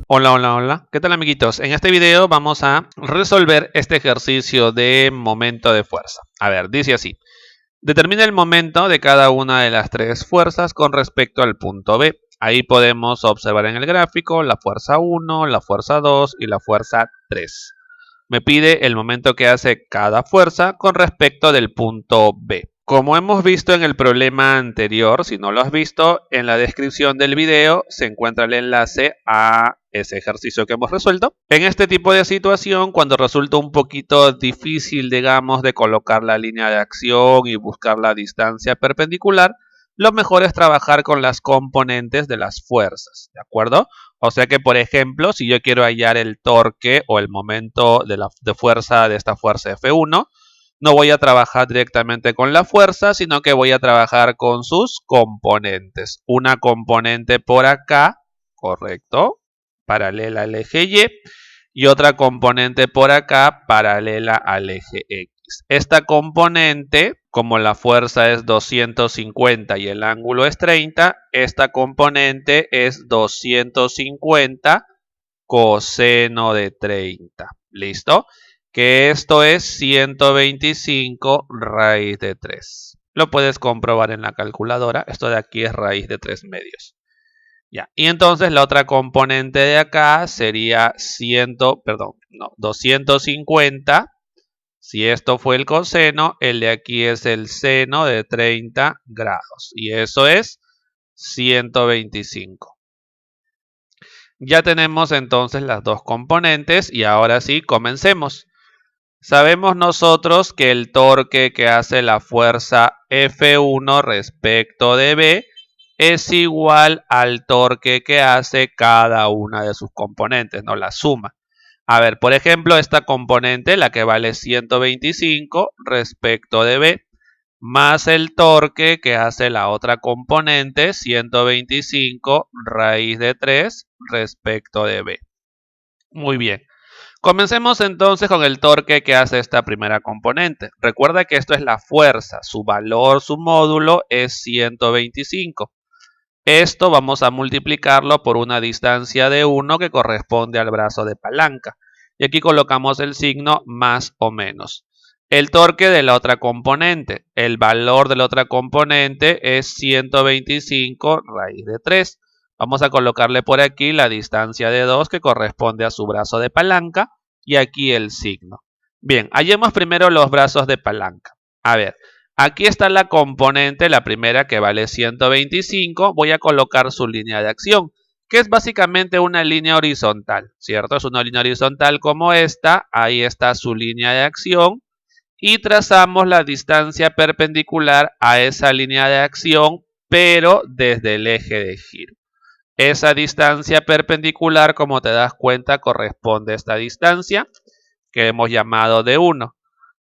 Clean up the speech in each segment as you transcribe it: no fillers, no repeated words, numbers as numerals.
Hola, hola, hola. ¿Qué tal, amiguitos? En este video vamos a resolver este ejercicio de momento de fuerza. A ver, dice así. Determina el momento de cada una de las tres fuerzas con respecto al punto B. Ahí podemos observar en el gráfico la fuerza 1, la fuerza 2 y la fuerza 3. Me pide el momento que hace cada fuerza con respecto del punto B. Como hemos visto en el problema anterior, si no lo has visto, en la descripción del video se encuentra el enlace a ese ejercicio que hemos resuelto. En este tipo de situación, cuando resulta un poquito difícil, digamos, de colocar la línea de acción y buscar la distancia perpendicular, lo mejor es trabajar con las componentes de las fuerzas, ¿de acuerdo? O sea que, por ejemplo, si yo quiero hallar el torque o el momento de fuerza de esta fuerza F1, no voy a trabajar directamente con la fuerza, sino que voy a trabajar con sus componentes. Una componente por acá, correcto, paralela al eje y otra componente por acá, paralela al eje X. Esta componente, como la fuerza es 250 y el ángulo es 30, esta componente es 250 coseno de 30. ¿Listo? Que esto es 125 raíz de 3. Lo puedes comprobar en la calculadora. Esto de aquí es raíz de 3 medios. Ya. Y entonces la otra componente de acá sería 250. Si esto fue el coseno, el de aquí es el seno de 30 grados. Y eso es 125. Ya tenemos entonces las dos componentes y ahora sí, comencemos. Sabemos nosotros que el torque que hace la fuerza F1 respecto de B es igual al torque que hace cada una de sus componentes, ¿no? La suma. A ver, por ejemplo, esta componente, la que vale 125 respecto de B, más el torque que hace la otra componente, 125 raíz de 3 respecto de B. Muy bien. Comencemos entonces con el torque que hace esta primera componente. Recuerda que esto es la fuerza, su valor, su módulo es 125. Esto vamos a multiplicarlo por una distancia de 1 que corresponde al brazo de palanca. Y aquí colocamos el signo más o menos. El torque de la otra componente. El valor de la otra componente es 125 raíz de 3. Vamos a colocarle por aquí la distancia de 2 que corresponde a su brazo de palanca y aquí el signo. Bien, hallemos primero los brazos de palanca. A ver, aquí está la componente, la primera que vale 125. Voy a colocar su línea de acción, que es básicamente una línea horizontal, ¿cierto? Es una línea horizontal como esta. Ahí está su línea de acción. Y trazamos la distancia perpendicular a esa línea de acción, pero desde el eje de giro. Esa distancia perpendicular, como te das cuenta, corresponde a esta distancia que hemos llamado de 1.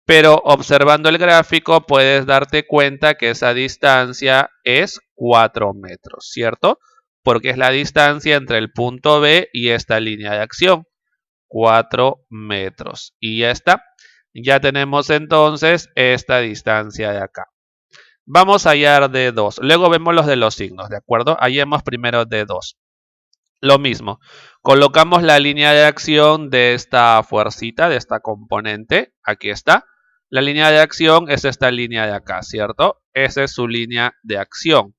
Pero observando el gráfico puedes darte cuenta que esa distancia es 4 metros, ¿cierto? Porque es la distancia entre el punto B y esta línea de acción. 4 metros. Y ya está. Ya tenemos entonces esta distancia de acá. Vamos a hallar de 2. Luego vemos los de los signos, ¿de acuerdo? Hallemos primero de 2. Lo mismo. Colocamos la línea de acción de esta fuercita, de esta componente. Aquí está. La línea de acción es esta línea de acá, ¿cierto? Esa es su línea de acción.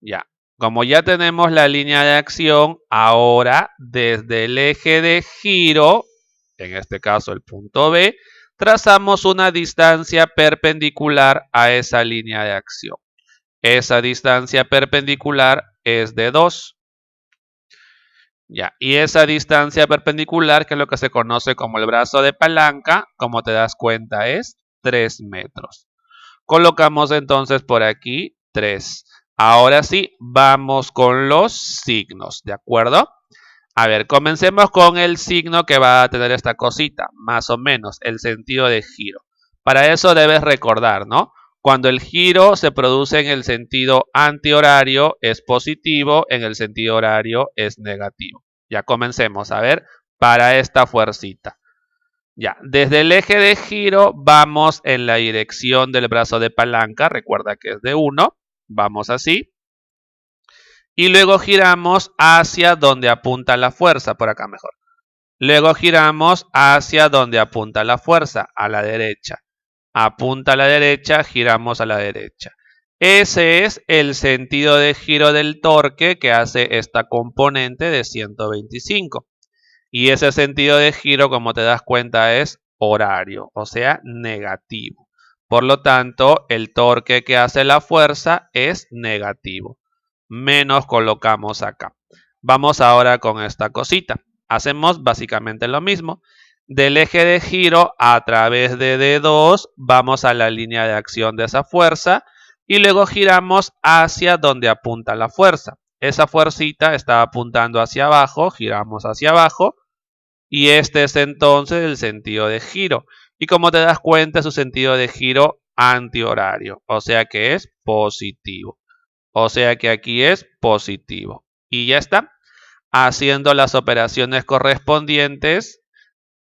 Ya. Como ya tenemos la línea de acción, ahora desde el eje de giro, en este caso el punto B, trazamos una distancia perpendicular a esa línea de acción. Esa distancia perpendicular es de 2. Ya, y esa distancia perpendicular, que es lo que se conoce como el brazo de palanca, como te das cuenta, es 3 metros. Colocamos entonces por aquí 3. Ahora sí, vamos con los signos, ¿de acuerdo? A ver, comencemos con el signo que va a tener esta cosita, más o menos, el sentido de giro. Para eso debes recordar, ¿no? Cuando el giro se produce en el sentido antihorario es positivo, en el sentido horario es negativo. Ya comencemos, a ver, para esta fuercita. Ya, desde el eje de giro vamos en la dirección del brazo de palanca, recuerda que es de 1, vamos así. Y luego giramos hacia donde apunta la fuerza, por acá mejor. Luego giramos hacia donde apunta la fuerza, a la derecha. Apunta a la derecha, giramos a la derecha. Ese es el sentido de giro del torque que hace esta componente de 125. Y ese sentido de giro, como te das cuenta, es horario, o sea, negativo. Por lo tanto, el torque que hace la fuerza es negativo. Menos colocamos acá. Vamos ahora con esta cosita. Hacemos básicamente lo mismo. Del eje de giro a través de D2 vamos a la línea de acción de esa fuerza y luego giramos hacia donde apunta la fuerza. Esa fuercita está apuntando hacia abajo, giramos hacia abajo y este es entonces el sentido de giro. Y como te das cuenta, es su sentido de giro antihorario, o sea que es positivo. O sea que aquí es positivo. Y ya está. Haciendo las operaciones correspondientes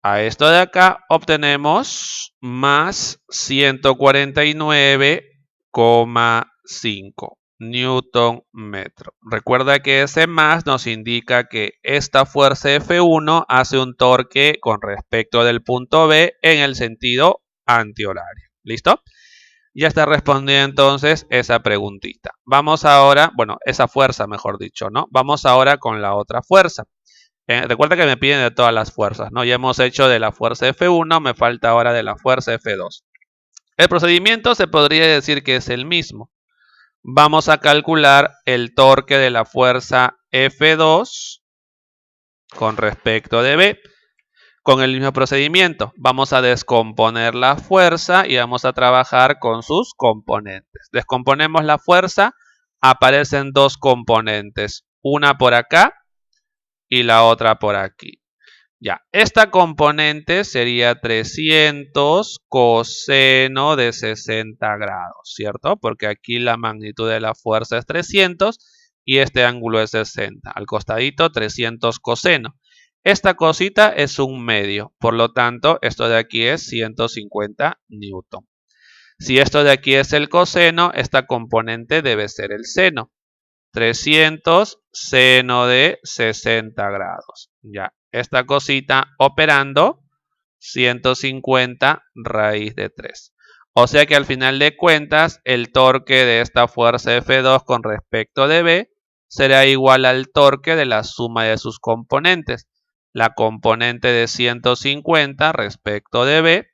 a esto de acá, obtenemos más 149,5 Newton metro. Recuerda que ese más nos indica que esta fuerza F1 hace un torque con respecto del punto B en el sentido antihorario. ¿Listo? Ya está respondida entonces esa preguntita. Vamos ahora, bueno, esa fuerza mejor dicho, ¿no? Vamos ahora con la otra fuerza. Recuerda que me piden de todas las fuerzas, ¿no? Ya hemos hecho de la fuerza F1, me falta ahora de la fuerza F2. El procedimiento se podría decir que es el mismo. Vamos a calcular el torque de la fuerza F2 con respecto de B. Con el mismo procedimiento, vamos a descomponer la fuerza y vamos a trabajar con sus componentes. Descomponemos la fuerza, aparecen dos componentes, una por acá y la otra por aquí. Ya, esta componente sería 300 coseno de 60 grados, ¿cierto? Porque aquí la magnitud de la fuerza es 300 y este ángulo es 60. Al costadito 300 coseno. Esta cosita es un medio, por lo tanto, esto de aquí es 150 newton. Si esto de aquí es el coseno, esta componente debe ser el seno. 300 seno de 60 grados. Ya, esta cosita operando 150 raíz de 3. O sea que al final de cuentas, el torque de esta fuerza F2 con respecto de B será igual al torque de la suma de sus componentes. La componente de 150 respecto de B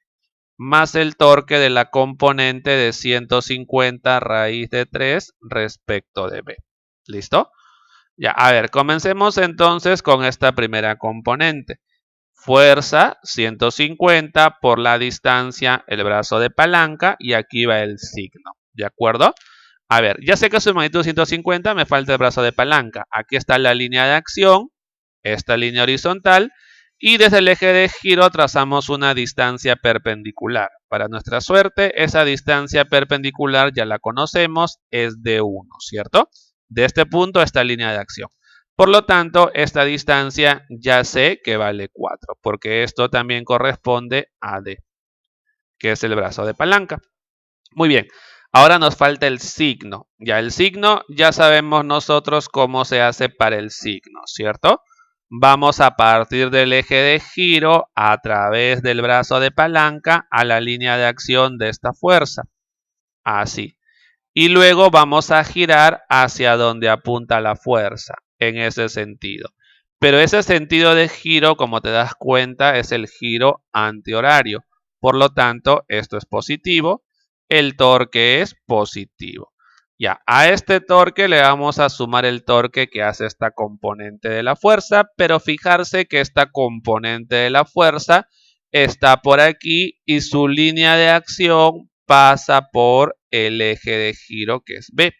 más el torque de la componente de 150 raíz de 3 respecto de B. ¿Listo? Ya, a ver, comencemos entonces con esta primera componente. Fuerza 150 por la distancia, el brazo de palanca y aquí va el signo. ¿De acuerdo? A ver, ya sé que su magnitud 150, me falta el brazo de palanca. Aquí está la línea de acción, esta línea horizontal y desde el eje de giro trazamos una distancia perpendicular. Para nuestra suerte, esa distancia perpendicular ya la conocemos, es de 1, ¿cierto? De este punto a esta línea de acción. Por lo tanto, esta distancia ya sé que vale 4, porque esto también corresponde a D, que es el brazo de palanca. Muy bien, ahora nos falta el signo. Ya el signo, ya sabemos nosotros cómo se hace para el signo, ¿cierto? Vamos a partir del eje de giro a través del brazo de palanca a la línea de acción de esta fuerza. Así. Y luego vamos a girar hacia donde apunta la fuerza, en ese sentido. Pero ese sentido de giro, como te das cuenta, es el giro antihorario. Por lo tanto, esto es positivo, el torque es positivo. Ya, a este torque le vamos a sumar el torque que hace esta componente de la fuerza, pero fijarse que esta componente de la fuerza está por aquí y su línea de acción pasa por el eje de giro que es B.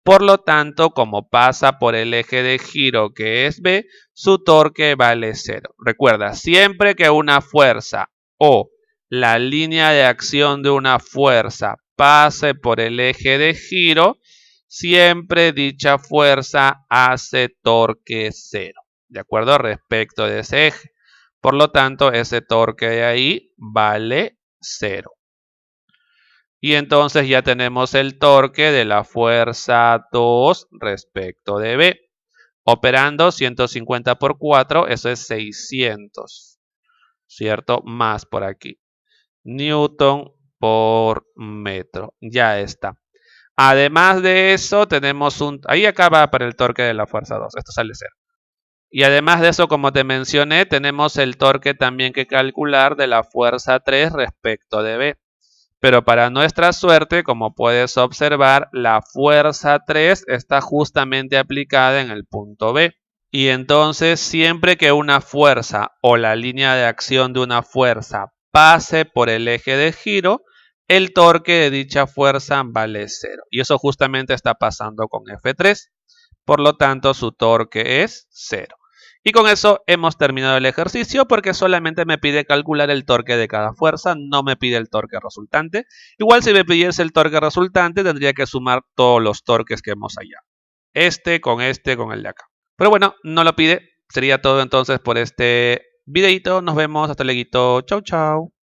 Por lo tanto, como pasa por el eje de giro que es B, su torque vale 0. Recuerda, siempre que una fuerza o la línea de acción de una fuerza pase por el eje de giro, siempre dicha fuerza hace torque 0. ¿De acuerdo? Respecto de ese eje. Por lo tanto, ese torque de ahí vale 0. Y entonces ya tenemos el torque de la fuerza 2 respecto de B. Operando 150 por 4, eso es 600, ¿cierto? Más por aquí. Newton por metro. Ya está. Además de eso, tenemos ahí acaba para el torque de la fuerza 2. Esto sale 0. Y además de eso, como te mencioné, tenemos el torque también que calcular de la fuerza 3 respecto de B. Pero para nuestra suerte, como puedes observar, la fuerza 3 está justamente aplicada en el punto B. Y entonces, siempre que una fuerza o la línea de acción de una fuerza pase por el eje de giro, el torque de dicha fuerza vale 0. Y eso justamente está pasando con F3. Por lo tanto, su torque es 0. Y con eso hemos terminado el ejercicio porque solamente me pide calcular el torque de cada fuerza, no me pide el torque resultante. Igual si me pidiese el torque resultante, tendría que sumar todos los torques que hemos hallado. Este, con el de acá. Pero bueno, no lo pide. Sería todo entonces por este videito. Nos vemos. Hasta luego. Chau, chau.